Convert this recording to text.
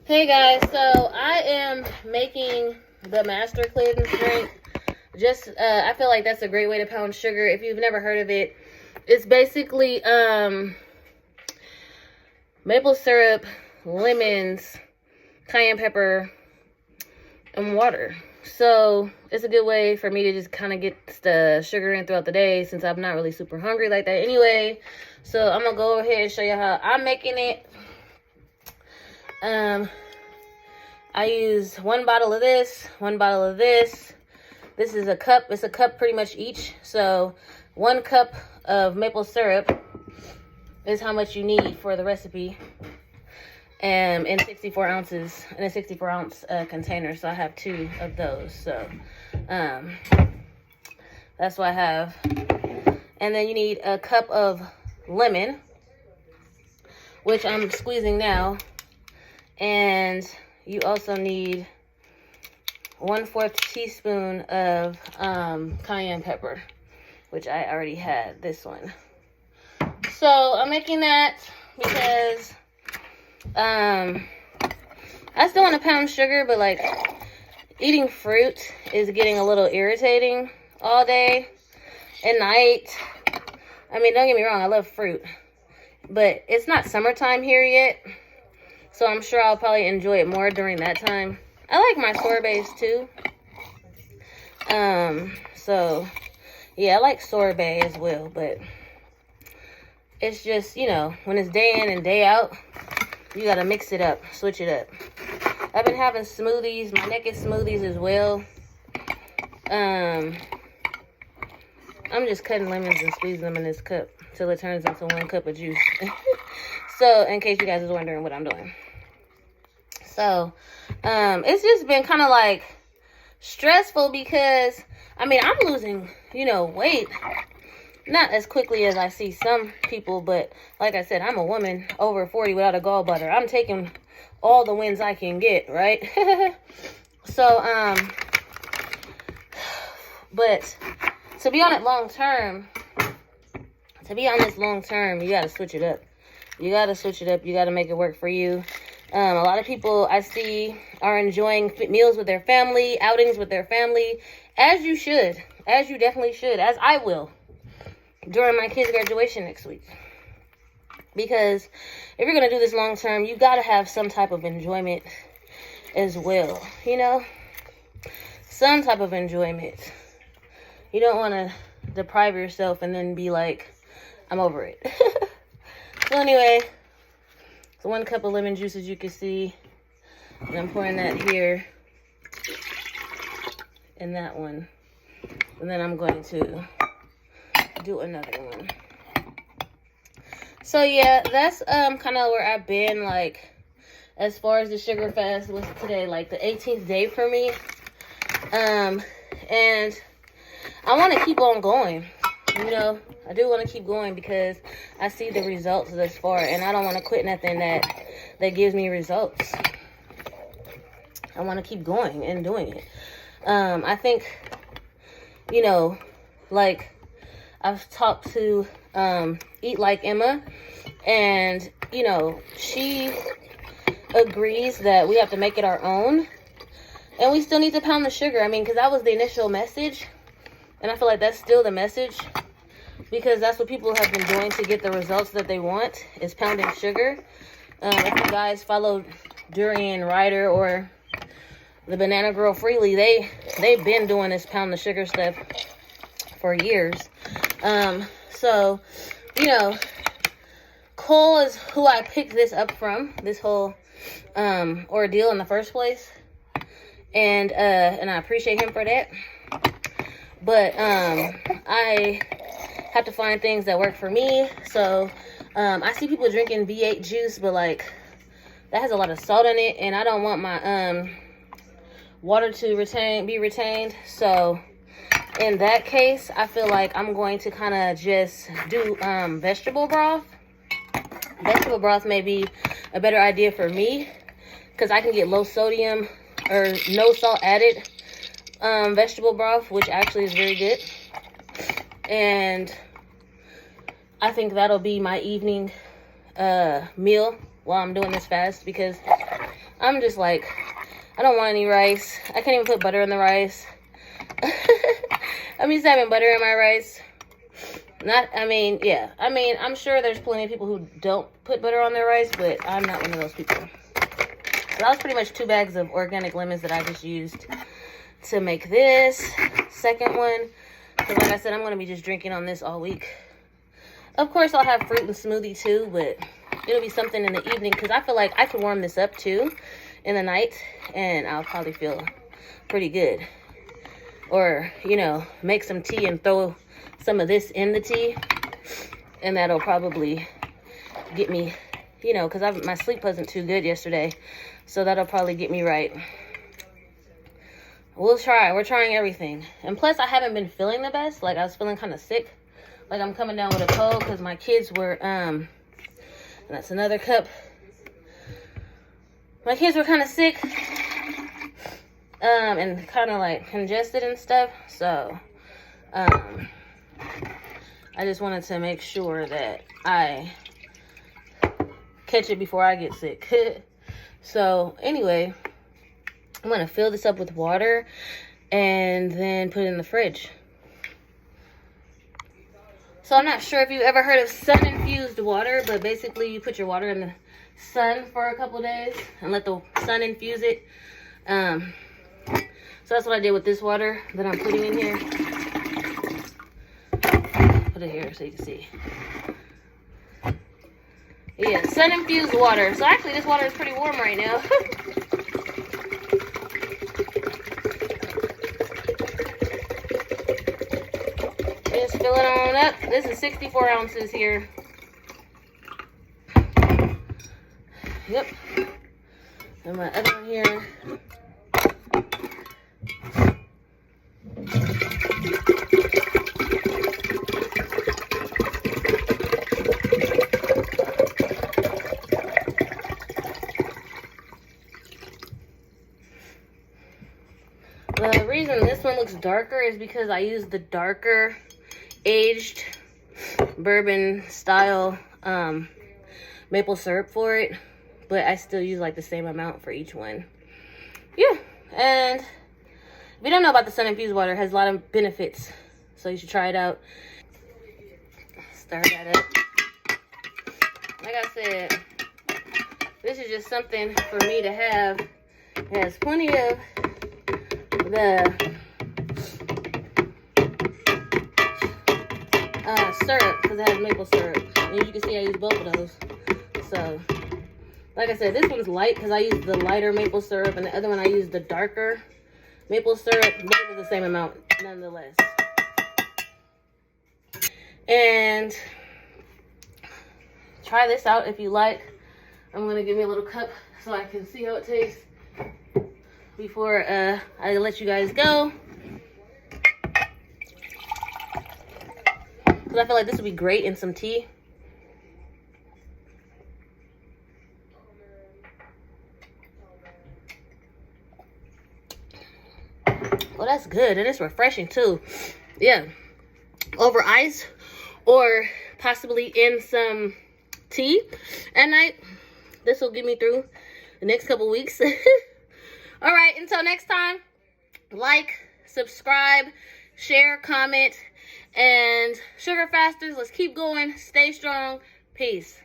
Hey guys, so I am making the master cleanse drink. I feel like that's a great way to pound sugar. If you've never heard of it, it's basically maple syrup, lemons, cayenne pepper, and water. So it's a good way for me to just kind of get the sugar in throughout the day, since I'm not really super hungry like that anyway. So I'm gonna go ahead and show you how I'm making it. I use one bottle of this, one bottle of this. This is a cup. It's a cup pretty much each. So 1 cup of maple syrup is how much you need for the recipe. In 64 ounces, in a 64 ounce container. So I have 2 of those. So that's what I have. And then you need a cup of lemon, which I'm squeezing now. And you also need 1/4 teaspoon of cayenne pepper, which I already had this one. So I'm making that because I still want to pound sugar, but like eating fruit is getting a little irritating all day and night. I mean, don't get me wrong, I love fruit, but it's not summertime here yet. So I'm sure I'll probably enjoy it more during that time. I like my sorbets too. So yeah, I like sorbet as well, but it's just, you know, when it's day in and day out, you gotta mix it up, switch it up. I've been having smoothies, my naked smoothies as well. I'm just cutting lemons and squeezing them in this cup till it turns into 1 cup of juice. So, in case you guys was wondering what I'm doing. So, it's just been kind of like stressful because, I mean, I'm losing, you know, weight. Not as quickly as I see some people, but like I said, I'm a woman over 40 without a gallbladder. I'm taking all the wins I can get, right? So, but to be on it long term, you gotta switch it up. You gotta switch it up. You gotta make it work for you. A lot of people I see are enjoying meals with their family, outings with their family, as you should, as you definitely should, as I will, during my kids' graduation next week. Because if you're gonna do this long term, you gotta have some type of enjoyment as well, you know? Some type of enjoyment. You don't want to deprive yourself and then be like, I'm over it. So anyway, so 1 cup of lemon juice, as you can see, and I'm pouring that here and that one, and then I'm going to do another one. So yeah, that's kind of where I've been, like, as far as the sugar fast was today, like the 18th day for me. And I want to keep on going, you know. I do want to keep going because I see the results thus far, and I don't want to quit nothing that gives me results. I want to keep going and doing it. I think, you know, like, I've talked to Eat Like Emma, and, you know, she agrees that we have to make it our own, and we still need to pound the sugar. I mean, because that was the initial message, and I feel like that's still the message, because that's what people have been doing to get the results that they want, is pounding sugar. If you guys followed Durian Ryder or the Banana Girl Freely, they've been doing this pound the sugar stuff for years. So, you know, Cole is who I picked this up from, this whole ordeal in the first place. And I appreciate him for that. But I have to find things that work for me. So I see people drinking V8 juice, but like that has a lot of salt in it, and I don't want my water to be retained. So in that case, I feel like I'm going to kind of just do vegetable broth. Vegetable broth may be a better idea for me because I can get low sodium or no salt added vegetable broth, which actually is very good. And I think that'll be my evening meal while I'm doing this fast, because I'm just like, I don't want any rice. I can't even put butter in the rice. I'm used to having butter in my rice. Yeah. I'm sure there's plenty of people who don't put butter on their rice, but I'm not one of those people. So that was pretty much 2 bags of organic lemons that I just used to make this second one. Because like I said, I'm going to be just drinking on this all week. Of course, I'll have fruit and smoothie too, but it'll be something in the evening because I feel like I could warm this up too in the night and I'll probably feel pretty good. Or, you know, make some tea and throw some of this in the tea, and that'll probably get me, you know, because my sleep wasn't too good yesterday, so that'll probably get me right. We'll try. We're trying everything. And plus, I haven't been feeling the best. Like, I was feeling kind of sick. Like, I'm coming down with a cold because my kids were, and that's another cup. My kids were kind of sick, and kind of, like, congested and stuff. So, I just wanted to make sure that I catch it before I get sick. So, anyway, I'm going to fill this up with water and then put it in the fridge. So, I'm not sure if you've ever heard of sun-infused water, but basically you put your water in the sun for a couple days and let the sun infuse it. So, that's what I did with this water that I'm putting in here. Put it here so you can see. Yeah, sun-infused water. So actually this water is pretty warm right now. Just fill it on up. This is 64 ounces here. Yep. And my other one here. The reason this one looks darker is because I used the darker aged bourbon style maple syrup for it, but I still use like the same amount for each one. Yeah, and if you don't know about the sun infused water, it has a lot of benefits, so you should try it out. Stir that up. Like I said, this is just something for me to have. It has plenty of the syrup, because it has maple syrup. And as you can see, I use both of those. So, like I said, this one's light because I use the lighter maple syrup, and the other one I use the darker maple syrup. But it was the same amount, nonetheless. And try this out if you like. I'm going to give me a little cup so I can see how it tastes before I let you guys go. Because I feel like this would be great in some tea. Well, that's good. And it's refreshing too. Yeah. Over ice or possibly in some tea at night. This will get me through the next couple weeks. All right. Until next time, like, subscribe, share, comment, and sugar fasters, let's keep going. Stay strong. Peace.